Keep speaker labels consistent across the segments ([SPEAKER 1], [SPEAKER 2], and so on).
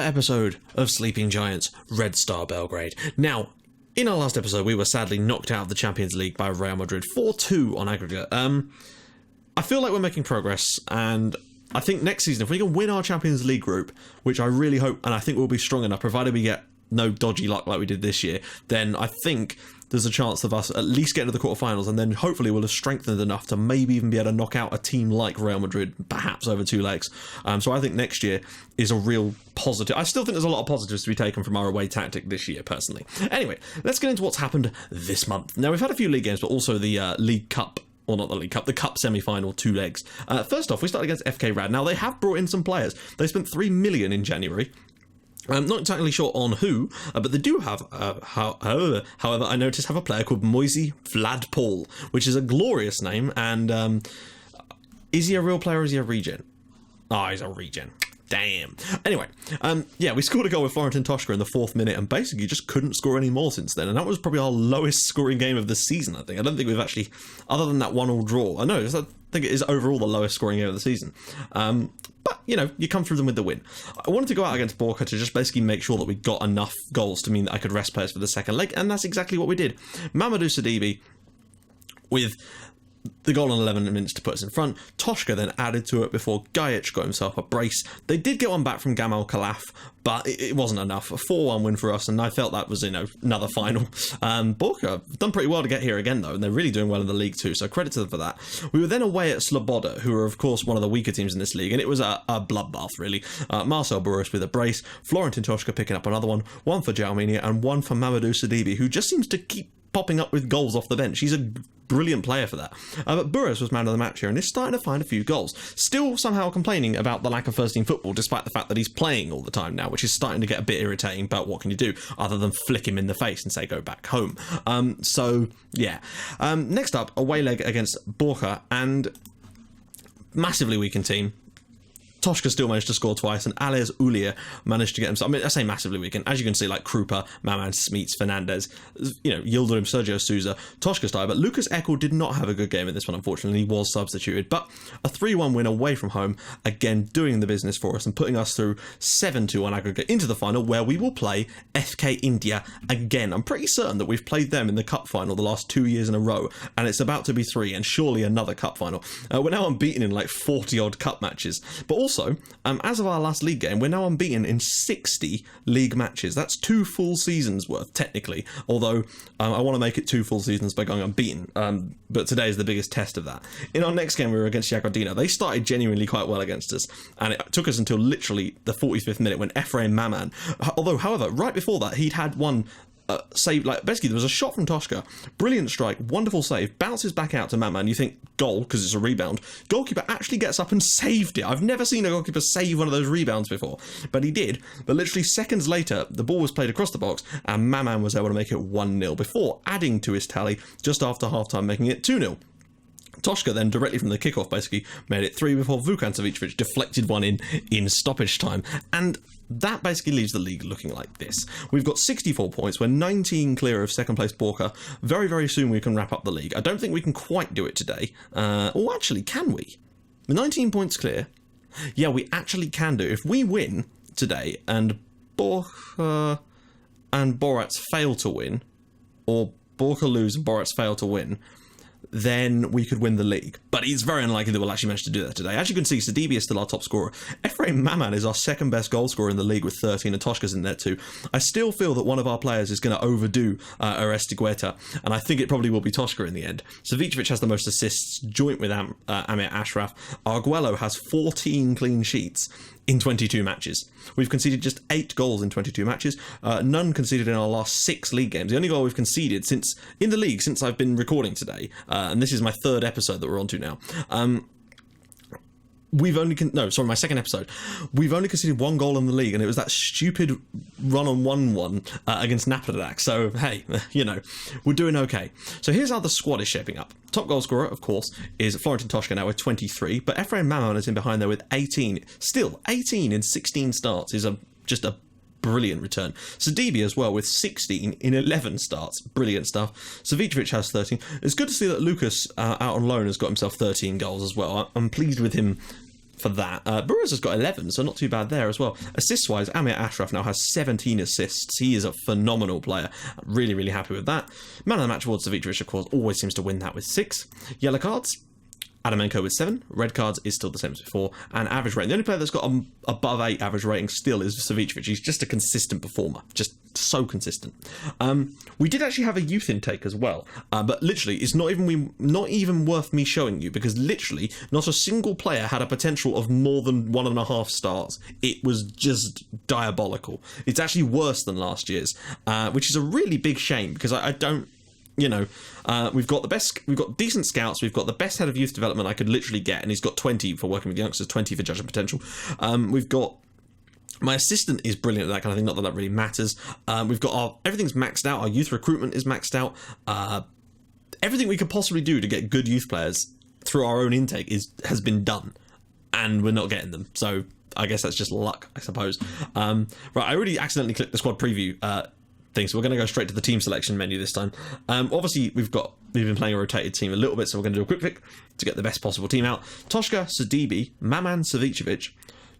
[SPEAKER 1] episode of Sleeping Giants, Red Star Belgrade. Now, in our last episode, we were sadly knocked out of the Champions League by Real Madrid, 4-2 on aggregate. I feel like we're making progress, and I think next season, if we can win our Champions League group, which I really hope, and I think we'll be strong enough, provided we get no dodgy luck like we did this year, then I think there's a chance of us at least getting to the quarterfinals, and then hopefully we'll have strengthened enough to maybe even be able to knock out a team like Real Madrid, perhaps over 2 legs. So I think next year is a real positive. I still think there's a lot of positives to be taken from our away tactic this year, personally. Anyway, let's get into what's happened this month. Now, we've had a few league games, but also the League Cup. Or not the League Cup, the Cup semi-final, 2 legs. First off, we started against FK Rad. Now, they have brought in some players. They spent 3 million in January. I'm not entirely sure on who, but they do have, however, I noticed have a player called Moisey Vlad Paul, which is a glorious name, and is he a real player or is he a regen? Oh, he's a regen. Damn. Anyway, yeah, we scored a goal with Florentin Toshka in the 4th minute and basically just couldn't score any more since then, and that was probably our lowest scoring game of the season, I think. I don't think we've actually, other than that 1-1 draw, I think it is overall the lowest scoring game of the season. But, you know, you come through them with the win. I wanted to go out against Borca to just basically make sure that we got enough goals to mean that I could rest players for the second leg, and that's exactly what we did. Mamadou Sidibe with the goal in 11 minutes to put us in front. Toshka then added to it before Gajic got himself a brace. They did get one back from Gamal Khalaf, but it wasn't enough. A 4-1 win for us, and I felt that was, another final. Borca have done pretty well to get here again, though, and they're really doing well in the league too, so credit to them for that. We were then away at Sloboda, who are, of course, one of the weaker teams in this league, and it was a bloodbath, really. Marcel Burris with a brace, Florentin Toshka picking up another one for Jalminia, and one for Mamadou Sidibe, who just seems to keep popping up with goals off the bench. He's a brilliant player for that. But Burris was man of the match here and is starting to find a few goals. Still somehow complaining about the lack of first team football, despite the fact that he's playing all the time now, which is starting to get a bit irritating. But what can you do other than flick him in the face and say go back home? So yeah. Next up, away leg against Borca, and massively weakened team. Toshka still managed to score twice, and Ales Ulia managed to get himself, I say massively weakened, as you can see, like Krupa, Maman, Smeets, Fernandez, Yildirim, Sergio Souza, Toshka style, but Lucas Eckel did not have a good game in this one, unfortunately. He was substituted, but a 3-1 win away from home, again doing the business for us and putting us through 7-2 on aggregate into the final, where we will play FK India again. I'm pretty certain that we've played them in the cup final the last 2 years in a row, and it's about to be 3, and surely another cup final. We're now unbeaten in like 40 odd cup matches, but also, as of our last league game, we're now unbeaten in 60 league matches. That's 2 full seasons worth, technically, although I want to make it 2 full seasons by going unbeaten, but today is the biggest test of that. In our next game, we were against Jagodina. They started genuinely quite well against us, and it took us until literally the 45th minute when Ephraim Maman, however, right before that, he'd had one save, like basically there was a shot from Toshka, brilliant strike, wonderful save, bounces back out to Maman, you think goal because it's a rebound, goalkeeper actually gets up and saved it. I've never seen a goalkeeper save one of those rebounds before, but he did. But literally seconds later the ball was played across the box and Maman was able to make it 1-0 before adding to his tally just after half-time, making it 2-0. Toshka then directly from the kickoff basically made it 3 before Vukan Savicevic deflected one in stoppage time, and that basically leaves the league looking like this. We've got 64 points, we're 19 clear of second place Borca. Very, very soon we can wrap up the league. I don't think we can quite do it today. Or actually, can we? 19 points clear. Yeah, we actually can do. If we win today and Borca and Borat's fail to win, or Borca lose and Borat's fail to win, then we could win the league. But it's very unlikely that we'll actually manage to do that today. As you can see, Sidibe is still our top scorer. Ephraim Maman is our second best goal scorer in the league with 13, and Toshka's in there too. I still feel that one of our players is going to overdo Arestigueta, and I think it probably will be Toshka in the end. Savicevic has the most assists, joint with Amir Ashraf. Arguello has 14 clean sheets in 22 matches. We've conceded just 8 goals in 22 matches, none conceded in our last 6 league games. The only goal we've conceded in the league since I've been recording today, and this is my 3rd episode that we're on to now. My second episode. We've only conceded 1 goal in the league, and it was that stupid run-on-1 one against Napadak. So, hey, we're doing okay. So here's how the squad is shaping up. Top goal scorer, of course, is Florentin Toshka now with 23, but Ephraim Maman is in behind there with 18. Still, 18 in 16 starts is just a brilliant return. Sidibe as well with 16 in 11 starts. Brilliant stuff. Savicevic has 13. It's good to see that Lucas out on loan has got himself 13 goals as well. I'm pleased with him for that. Burrows has got 11, so not too bad there as well. Assists-wise, Amir Ashraf now has 17 assists. He is a phenomenal player. Really, really happy with that. Man of the match award, Savicevic, of course, always seems to win that with 6. Yellow cards, Adamenko with 7. Red cards is still the same as before. And average rating. The only player that's got above 8 average rating still is Savicevic. He's just a consistent performer. Just so consistent. We did actually have a youth intake as well. But literally, it's not even worth me showing you, because literally not a single player had a potential of more than 1.5 stars. It was just diabolical. It's actually worse than last year's, which is a really big shame, because I don't... we've got decent scouts, we've got the best head of youth development I could literally get, and he's got 20 for working with youngsters, 20 for judging potential. We've got my assistant is brilliant at that kind of thing, not that really matters. We've got everything's maxed out, our youth recruitment is maxed out. Everything we could possibly do to get good youth players through our own intake has been done, and we're not getting them. So I guess that's just luck, I suppose. Right, I already accidentally clicked the squad preview thing, so we're going to go straight to the team selection menu this time. Obviously, we've been playing a rotated team a little bit, so we're going to do a quick pick to get the best possible team out. Toshka, Sidibe, Maman, Savicevic,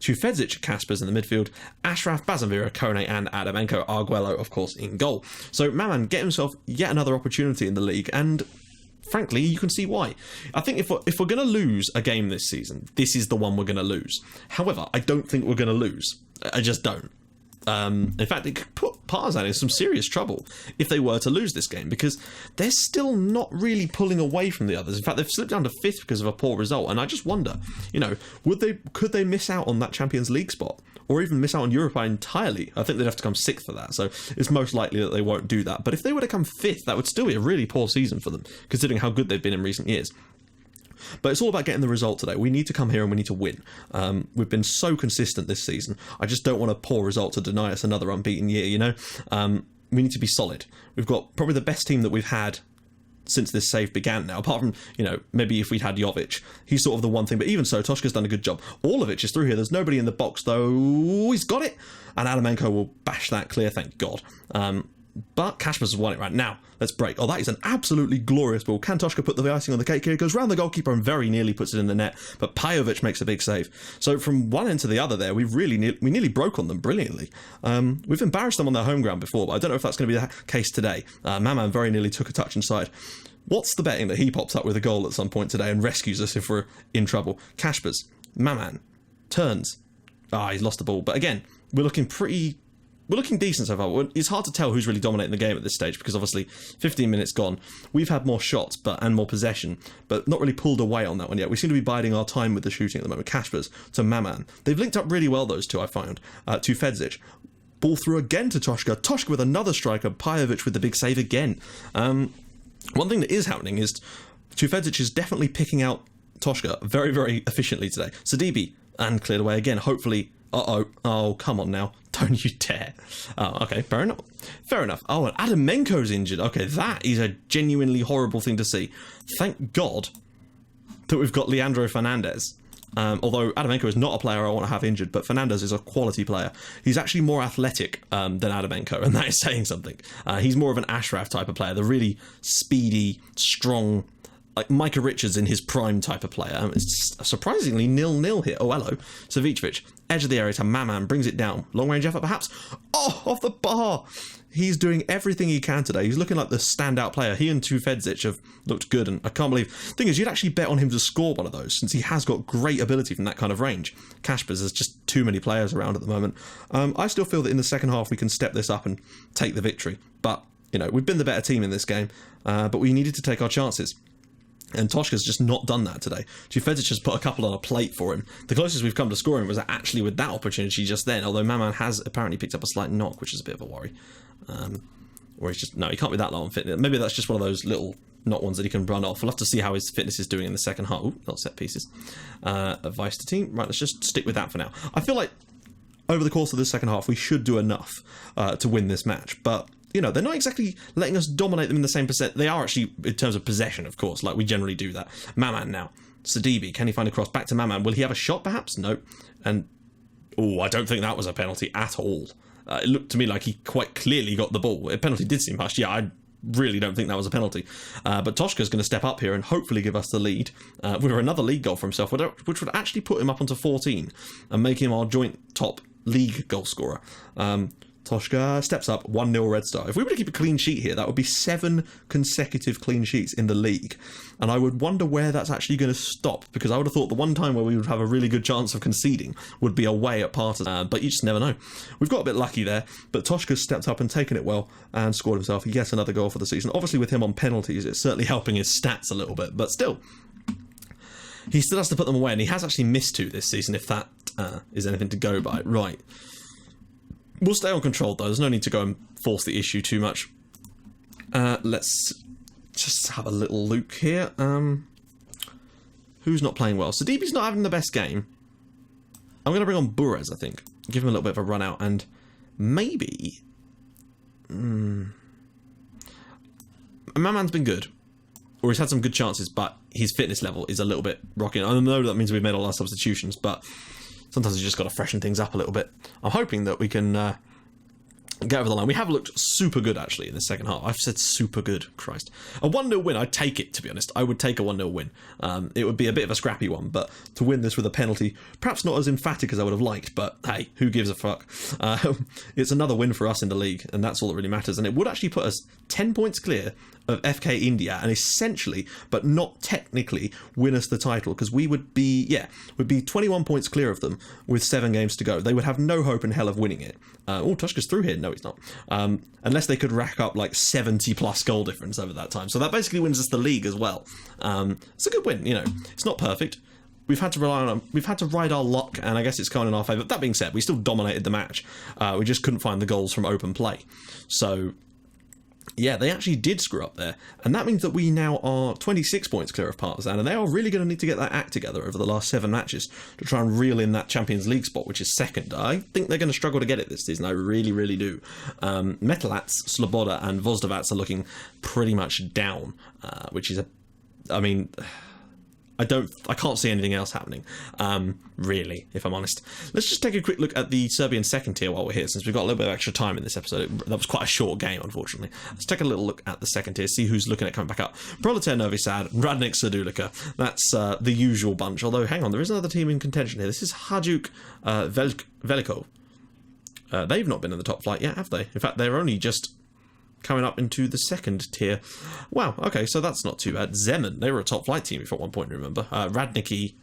[SPEAKER 1] Tufedzic, Kaspers in the midfield, Ashraf, Bazanvira, Kone, and Adamenko, Arguello, of course, in goal. So Maman get himself yet another opportunity in the league, and frankly, you can see why. I think if we're going to lose a game this season, this is the one we're going to lose. However, I don't think we're going to lose. I just don't. In fact, it could put Partizan in some serious trouble if they were to lose this game, because they're still not really pulling away from the others. In fact, they've slipped down to 5th because of a poor result, and I just wonder, could they miss out on that Champions League spot, or even miss out on Europa entirely? I think they'd have to come 6th for that, so it's most likely that they won't do that. But if they were to come 5th, that would still be a really poor season for them, considering how good they've been in recent years. But it's all about getting the result today. We need to come here and we need to win. We've been so consistent this season. I just don't want a poor result to deny us another unbeaten year, We need to be solid. We've got probably the best team that we've had since this save began now, apart from, maybe if we'd had Jovic. He's sort of the one thing, but even so, Toshka's done a good job. Orlovic is through here. There's nobody in the box, though. He's got it. And Adamenko will bash that clear, thank God. But Kaspers has won it right now. Let's break. Oh, that is an absolutely glorious ball. Can Toshka put the icing on the cake here? It goes round the goalkeeper and very nearly puts it in the net. But Pajovic makes a big save. So from one end to the other there, we nearly broke on them brilliantly. We've embarrassed them on their home ground before, but I don't know if that's going to be the case today. Maman very nearly took a touch inside. What's the betting that he pops up with a goal at some point today and rescues us if we're in trouble? Kaspers, Maman, turns. He's lost the ball. But again, we're looking decent so far. It's hard to tell who's really dominating the game at this stage, because obviously 15 minutes gone. We've had more shots and more possession, but not really pulled away on that one yet. We seem to be biding our time with the shooting at the moment. Kaspers to Maman. They've linked up really well, those two, I found. Tufedzic. Ball through again to Toshka. Toshka with another striker. Pajovic with the big save again. One thing that is happening is Tufedzic is definitely picking out Toshka very, very efficiently today. Sidibe, and cleared away again. Hopefully... Oh, come on now. Don't you dare. Oh, okay, fair enough. Oh, and Adamenko's injured. Okay, that is a genuinely horrible thing to see. Thank God that we've got Leandro Fernandez. Although Adamenko is not a player I want to have injured, but Fernandez is a quality player. He's actually more athletic than Adamenko, and that is saying something. He's more of an Ashraf type of player, the really speedy, strong, like Micah Richards in his prime type of player. It's surprisingly 0-0 here. Oh, hello. Savicevic, edge of the area to Maman, brings it down. Long range effort, perhaps. Oh, off the bar. He's doing everything he can today. He's looking like the standout player. He and Tufedzic have looked good, and I can't believe... The thing is, you'd actually bet on him to score one of those, since he has got great ability from that kind of range. Kaspers, there's just too many players around at the moment. I still feel that in the second half we can step this up and take the victory. But, we've been the better team in this game, but we needed to take our chances. And Toshka's just not done that today. Tufedzic has put a couple on a plate for him. The closest we've come to scoring was actually with that opportunity just then, although Maman has apparently picked up a slight knock, which is a bit of a worry. Or he's just... No, he can't be that low on fitness. Maybe that's just one of those little not ones that he can run off. We'll have to see how his fitness is doing in the second half. Ooh, not set pieces. Advice to team. Right, let's just stick with that for now. I feel like over the course of this second half, we should do enough to win this match, but... they're not exactly letting us dominate them in the same percent. They are actually, in terms of possession, of course, like we generally do that. Maman now. Sidibe, can he find a cross? Back to Maman. Will he have a shot, perhaps? No. And, I don't think that was a penalty at all. It looked to me like he quite clearly got the ball. A penalty did seem harsh. Yeah, really don't think that was a penalty. But Toshka's going to step up here and hopefully give us the lead with another league goal for himself, which would actually put him up onto 14 and make him our joint top league goal scorer. Toshka steps up, 1-0 Red Star. If we were to keep a clean sheet here, that would be 7 consecutive clean sheets in the league. And I would wonder where that's actually going to stop, because I would have thought the one time where we would have a really good chance of conceding would be away at Partizan, but you just never know. We've got a bit lucky there, but Toshka's stepped up and taken it well and scored himself yet another goal for the season. Obviously with him on penalties, it's certainly helping his stats a little bit, but still. He still has to put them away, and he has actually missed 2 this season, if that is anything to go by. Right. We'll stay on control, though. There's no need to go and force the issue too much. Let's just have a little look here. Who's not playing well? Sidibe's not having the best game. I'm going to bring on Burez, I think. Give him a little bit of a run out, and maybe... My man's been good. Or he's had some good chances, but his fitness level is a little bit rocking. I know that means we've made all our substitutions, but... sometimes you just got to freshen things up a little bit. I'm hoping that we can get over the line. We have looked super good, actually, in the second half. I've said super good. Christ. A 1-0 win, I'd take it, to be honest. I would take a 1-0 win. It would be a bit of a scrappy one, but to win this with a penalty, perhaps not as emphatic as I would have liked, but hey, who gives a fuck? It's another win for us in the league, and that's all that really matters. And it would actually put us 10 points clear of FK India, and essentially, but not technically, win us the title, because we would be, would be 21 points clear of them with 7 games to go. They would have no hope in hell of winning it. Toshka's through here. No, he's not. Unless they could rack up like 70 plus goal difference over that time. So that basically wins us the league as well. It's a good win, you know. It's not perfect. We've had to ride our luck, and I guess it's gone in our favour. That being said, we still dominated the match. We just couldn't find the goals from open play. So yeah, they actually did screw up there, and that means that we now are 26 points clear of Partizan, and they are really going to need to get that act together over the last 7 matches to try and reel in that Champions League spot, which is second. I think they're going to struggle to get it this season. I really, really do. Metalats, Sloboda, and Vozdovats are looking pretty much down, which is I can't see anything else happening, really, if I'm honest. Let's just take a quick look at the Serbian second tier while we're here, since we've got a little bit of extra time in this episode. That was quite a short game, unfortunately. Let's take a little look at the second tier, see who's looking at coming back up. Proletar Novi Sad, Radnik Sadulika. That's the usual bunch, although, hang on, there is another team in contention here. This is Hajduk Veliko. They've not been in the top flight yet, have they? In fact, they're only just coming up into the second tier. Wow, okay, so that's not too bad. Zemun, they were a top flight team, if at one point, remember. Radniki,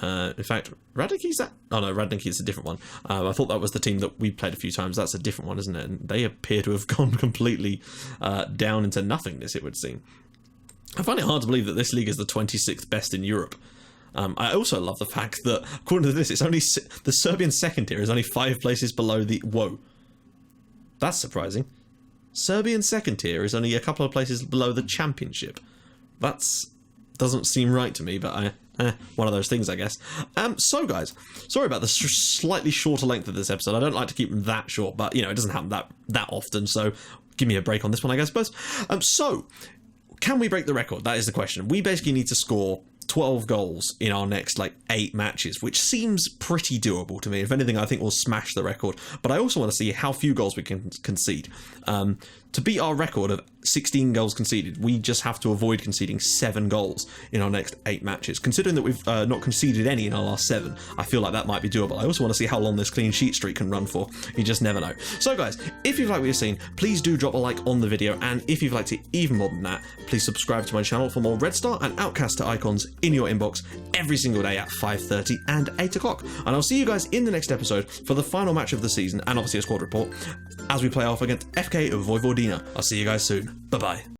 [SPEAKER 1] in fact, Radniki's that? Oh no, Radniki's a different one. I thought that was the team that we played a few times. That's a different one, isn't it? And they appear to have gone completely down into nothingness, it would seem. I find it hard to believe that this league is the 26th best in Europe. I also love the fact that, according to this, it's only the Serbian second tier is only 5 places below the... Whoa. That's surprising. Serbian second tier is only a couple of places below the championship. Doesn't seem right to me, but one of those things, I guess. So guys, sorry about the slightly shorter length of this episode. I don't like to keep them that short, but you know, it doesn't happen that often, so give me a break on this one, I suppose. So, can we break the record? That is the question. We basically need to score 12 goals in our next 8 matches, which seems pretty doable to me. If anything, I think we'll smash the record, but I also want to see how few goals we can concede. To beat our record of 16 goals conceded, we just have to avoid conceding 7 goals in our next 8 matches. Considering that we've not conceded any in our last 7, I feel like that might be doable. I also want to see how long this clean sheet streak can run for. You just never know. So guys, if you've liked what you've seen, please do drop a like on the video, and if you've liked it even more than that, please subscribe to my channel for more Red Star and Outcaster icons in your inbox every single day at 5:30 and 8 o'clock. And I'll see you guys in the next episode for the final match of the season, and obviously a squad report, as we play off against FK of Vojvodina. I'll see you guys soon. Bye-bye.